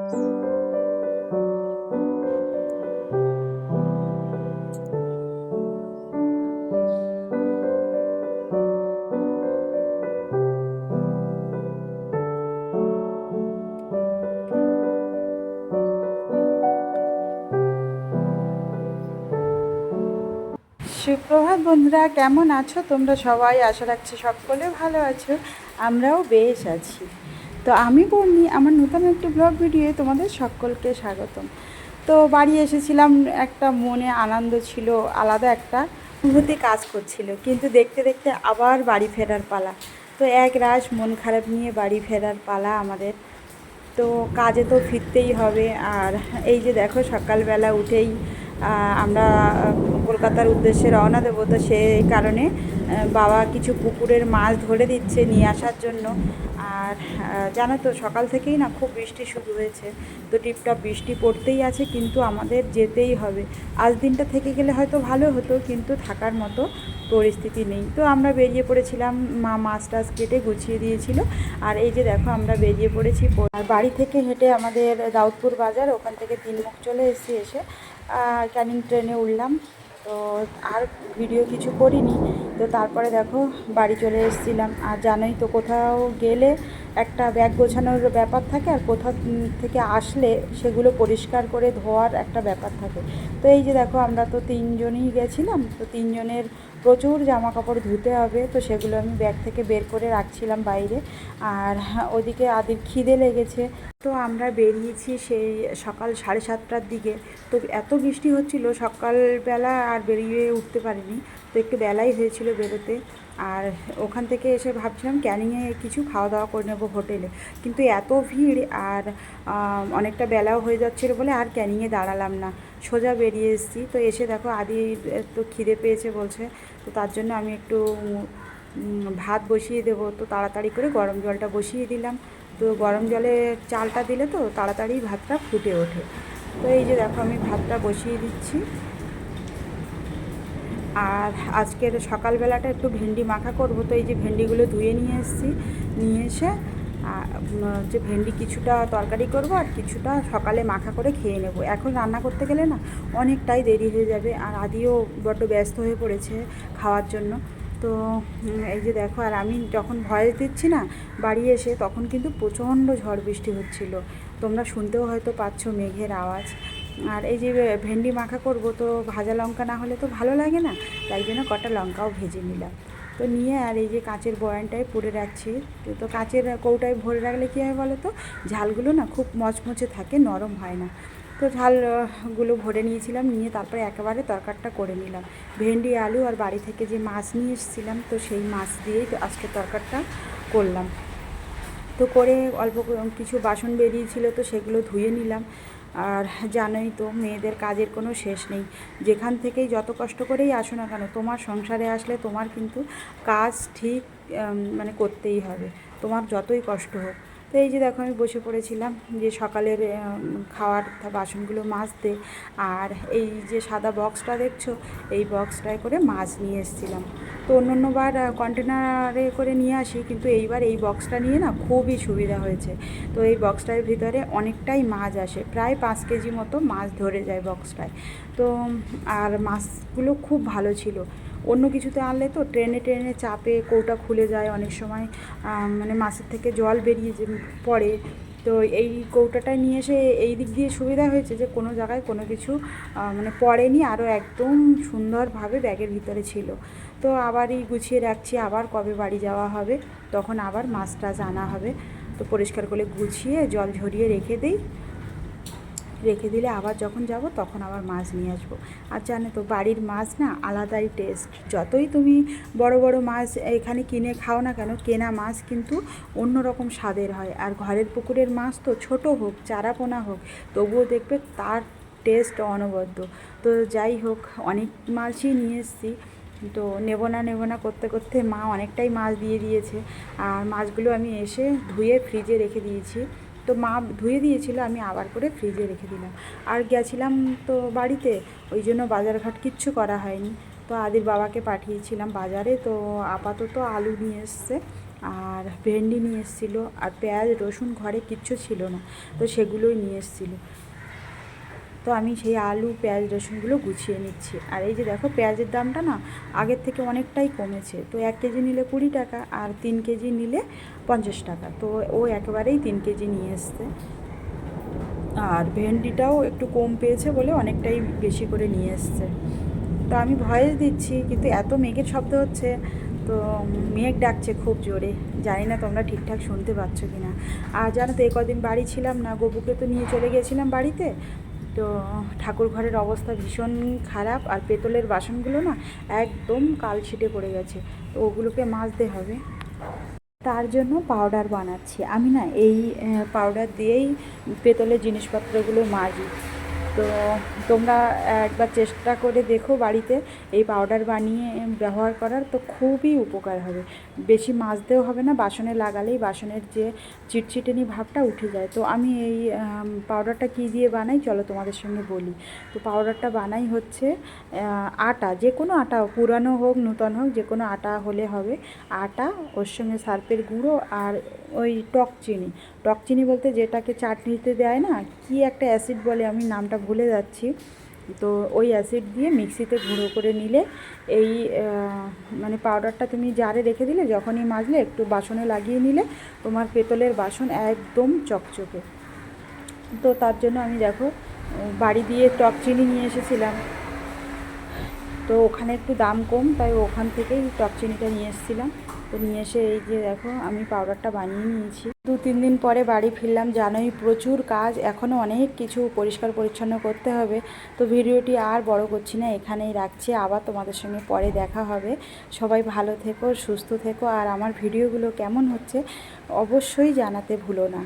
সুপ্রভাত বন্ধুরা, কেমন আছো তোমরা সবাই? আশা রাখছি সকলে ভালো আছো, আমরাও বেশ আছি। তো আমি বর্ণি, আমার নতুন একটি ব্লগ ভিডিওয়ে তোমাদের সকলকে স্বাগতম। তো বাড়ি এসেছিলাম, একটা মনে আনন্দ ছিল, আলাদা একটা অনুভূতি কাজ করছিল, কিন্তু দেখতে দেখতে আবার বাড়ি ফেরার পালা। তো এক রাশ মন খারাপ নিয়ে বাড়ি ফেরার পালা আমাদের। তো কাজে তো ফিরতেই হবে। আর এই যে দেখো, সকালবেলা উঠেই আমরা কলকাতার উদ্দেশ্যে রওনা দেবো। তো সেই কারণে বাবা কিছু পুকুরের মাছ ধরে দিচ্ছে নিয়ে আসার জন্য। আর জানো তো, সকাল থেকেই না খুব বৃষ্টি শুরু হয়েছে। তো টিপটাপ বৃষ্টি পড়তেই আছে, কিন্তু আমাদের যেতেই হবে। আজ দিনটা থেকে গেলে হয়তো ভালো হতো, কিন্তু থাকার মতো পরিস্থিতি নেই। তো আমরা বেরিয়ে পড়েছিলাম, মা মাছ টাছ কেটে গুছিয়ে দিয়েছিল। আর এই যে দেখো, আমরা বেরিয়ে পড়েছি। আর বাড়ি থেকে হেঁটে আমাদের দাউদপুর বাজার, ওখান থেকে তিনমুখ চলে এসে ক্যানিং ট্রেনে উঠলাম। তো আর ভিডিও কিছু করিনি। তো তারপরে দেখো বাড়ি চলে এসেছিলাম। আর জানোই তো, কোথাও গেলে একটা ব্যাগ গোছানোর ব্যাপার থাকে, আর কোথাও থেকে আসলে সেগুলো পরিষ্কার করে ধোয়ার একটা ব্যাপার থাকে। তো এই যে দেখো, আমরা তো তিনজনই গেছিলাম। তো তিনজনের প্রচুর জামা কাপড় ধুতে হবে। তো সেগুলো আমি ব্যাগ থেকে বের করে রাখছিলাম বাইরে। আর ওদিকে আদির খিদে লেগেছে। তো আমরা বেরিয়েছি সেই সকাল 7:30টার দিকে। তো এত বৃষ্টি হচ্ছিল সকালবেলা, আর বেরিয়ে উঠতে পারিনি। তো একটু বেলাই হয়েছিল বেরোতে। আর ওখান থেকে এসে ভাবছিলাম ক্যানিংয়ে কিছু খাওয়া দাওয়া করে নেবো হোটেলে, কিন্তু এত ভিড় আর অনেকটা বেলাও হয়ে যাচ্ছিলো বলে আর ক্যানিংয়ে দাঁড়ালাম না, সোজা বেরিয়ে এসেছি। তো এসে দেখো আদি তো খিদে পেয়েছে বলছে। তো তার জন্য আমি একটু ভাত বসিয়ে দেবো। তো তাড়াতাড়ি করে গরম জলটা বসিয়ে দিলাম। তো গরম জলে চালটা দিলে তো তাড়াতাড়ি ভাতটা ফুটে ওঠে। তো এই যে দেখো, আমি ভাতটা বসিয়ে দিচ্ছি। আর আজকের সকালবেলাটা একটু ভেন্ডি মাখা করব। তো এই যে ভেন্ডিগুলো ধুয়ে নিয়ে এসেছি, নিয়ে এসে যে ভেন্ডি কিছুটা তরকারি করব, আর কিছুটা সকালে মাখা করে খেয়ে নেব। এখন রান্না করতে গেলে না অনেকটাই দেরি হয়ে যাবে। আর আদিও বড্ড ব্যস্ত হয়ে পড়েছে খাওয়ার জন্য। তো এই যে দেখো, আর আমি যখন ভয়েস দিচ্ছি না বাড়ি এসে, তখন কিন্তু প্রচণ্ড ঝড় বৃষ্টি হচ্ছিল। তোমরা শুনতেও হয়তো পাচ্ছ মেঘের আওয়াজ। আর এই যে ভেন্ডি মাখা করব, তো ভাজা লঙ্কা না হলে তো ভালো লাগে না, তাই জন্য কটা লঙ্কাও ভেজে নিলাম। তো নিয়ে আর এই যে কাঁচের বয়ামটায় পুড়ে রাখছি। তো কাঁচের কৌটায় ভরে রাখলে কী হয় বলো তো, ঝালগুলো না খুব মচমচে থাকে, নরম হয় না। তো ঝালগুলো ভরে নিয়েছিলাম, নিয়ে তারপরে একেবারে তরকারিটা করে নিলাম। ভেন্ডি, আলু আর বাড়ি থেকে যে মাছ নিয়ে এসেছিলাম, তো সেই মাছ দিয়েই তো আজকে তরকারিটা করলাম। তো করে অল্প কিছু বাসন বেরিয়েছিল, তো সেগুলো ধুয়ে নিলাম। আর জানোই তো, মেয়েদের কাজের কোনো শেষ নেই। যেখান থেকেই যত কষ্ট করেই আসো না কেন, তোমার সংসারে আসলে তোমার কিন্তু কাজ ঠিক মানে করতেই হবে, তোমার যতই কষ্ট হোক। তো এই যে দেখো, আমি বসে পড়েছিলাম যে সকালের খাওয়ার বাসনগুলো মাজতে। আর এই যে সাদা বক্সটা দেখছো, এই বক্সটায় করে মাছ নিয়ে এসেছিলাম। তো অন্যবার কন্টেনারে করে নিয়ে আসি, কিন্তু এইবার এই বক্সটা নিয়ে না খুবই সুবিধা হয়েছে। তো এই বক্সটার ভিতরে অনেকটাই মাছ আসে, প্রায় 5 কেজি মতো মাছ ধরে যায় বক্সটায়। তো আর মাছগুলো খুব ভালো ছিল। অন্য কিছুতে আনলে তো ট্রেনে ট্রেনে চাপে কৌটা খুলে যায় অনেক সময়, মানে মাছের থেকে জল বেরিয়ে পড়ে। তো এই কৌটাটায় নিয়ে এসে এই দিক দিয়ে সুবিধা হয়েছে যে কোনো জায়গায় কোনো কিছু মানে পড়েনি, আরও একদম সুন্দরভাবে ব্যাগের ভিতরে ছিল। তো আবারই গুছিয়ে রাখছি, আবার কবে বাড়ি যাওয়া হবে তখন আবার মাছ টাছ আনা হবে। তো পরিষ্কার করে গুছিয়ে জল ঝরিয়ে রেখে দিলে আবার যখন যাব তখন আবার মাছ নিয়ে আসবো। আর জানো তো, বাড়ির মাছ না আলাদাই টেস্ট। যতই তুমি বড় বড় মাছ এখানে কিনে খাও না কেন, কেনা মাছ কিন্তু অন্য রকম স্বাদের হয়। আর ঘরের পুকুরের মাছ তো ছোট হোক চারাপোনা হোক, তবুও দেখবে তার টেস্ট অনবদ্য। তো যাই হোক, অনেক মাছই নিয়ে এসেছি। তো নেব না করতে করতে মা অনেকটাই মাছ দিয়ে দিয়েছে। আর মাছগুলো আমি এসে ধুয়ে ফ্রিজে রেখে দিয়েছি। তো মা ধুয়ে দিয়েছিল, আমি আবার করে ফ্রিজে রেখে দিলাম। আর গেছিলাম তো বাড়িতে, ওই জন্য বাজারঘাট কিচ্ছু করা হয়নি। তো আদির বাবাকে পাঠিয়েছিলাম বাজারে। তো আপাতত আলু নিয়ে এসছে, আর ভেন্ডি নিয়ে এসেছিলো, আর পেঁয়াজ রসুন ঘরে কিচ্ছু ছিল না, তো সেগুলোই নিয়ে এসেছিলো। তো আমি সেই আলু পেঁয়াজ রসুনগুলো গুছিয়ে নিচ্ছি। আর এই যে দেখো পেঁয়াজের দামটা না আগের থেকে অনেকটাই কমেছে। তো 1 কেজি নিলে 20 টাকা, আর 3 কেজি নিলে 50 টাকা। তো ও একেবারেই 3 কেজি নিয়ে এসছে। আর ভেন্ডিটাও একটু কম পেয়েছে বলে অনেকটাই বেশি করে নিয়ে এসছে। তো আমি ভয়েস দিচ্ছি, কিন্তু এত মেঘের শব্দ হচ্ছে, তো মেঘ ডাকছে খুব জোরে। জানি না তোমরা ঠিকঠাক শুনতে পাচ্ছ কি না। আর জানো তো, কদিন বাড়ি ছিলাম না, গবুকে তো নিয়ে চলে গেছিলাম বাড়িতে। তো ঠাকুর ঘরের অবস্থা ভীষণ খারাপ, আর পেতলের বাসনগুলো না একদম কালছিটে পড়ে গেছে, তো ওগুলোকে মাজতে হবে। তার জন্য পাউডার বানাচ্ছি আমি না, এই পাউডার দিয়েই পেতলের জিনিসপত্রগুলো মাজি। তো তোমরা একবার চেষ্টা করে দেখো বাড়িতে এই পাউডার বানিয়ে ব্যবহার করার, তো খুবই উপকার হবে। বেশি মাজতেও হবে না, বাসনে লাগালেই বাসনের যে চিটচিটেনি ভাবটা উঠে যায়। তো আমি এই পাউডারটা কী দিয়ে বানাই চলো তোমাদের সঙ্গে বলি। তো পাউডারটা বানাই হচ্ছে আটা, যে কোনো আটা, পুরানো হোক নূতন হোক, যে কোনো আটা হলে হবে। আটা, ওর সঙ্গে সার্ফের গুঁড়ো, আর ওই টক চিনি। টক চিনি বলতে যেটাকে চাটনিতে দেয় না, কি একটা অ্যাসিড বলে, আমি নামটা ভুলে যাচ্ছি। তো ওই অ্যাসিড দিয়ে মিক্সিতে গুঁড়ো করে নিলে এই মানে পাউডারটা তুমি জারে রেখে দিলে, যখনই মাজলে একটু বাসনে লাগিয়ে নিলে তোমার পেতলের বাসন একদম চকচকে। তো তার জন্য আমি দেখো বাড়ি দিয়ে টক চিনি নিয়ে এসেছিলাম। তো ওখানে একটু দাম কম, তাই ওখান থেকেই টক চিনিটা নিয়ে এসেছিলাম। তো নিয়ে এসে এই যে দেখো আমি পাউডারটা বানিয়ে নিয়েছি। 2-3 দিন পরে বাড়ি ফিরলাম, জানোই প্রচুর কাজ, এখনও অনেক কিছু পরিষ্কার পরিচ্ছন্ন করতে হবে। তো ভিডিওটি আর বড় করছি না, এখানেই রাখছি। আবার তোমাদের সঙ্গে পরে দেখা হবে। সবাই ভালো থেকো, সুস্থ থেকো, আর আমার ভিডিওগুলো কেমন হচ্ছে অবশ্যই জানাতে ভুলো না।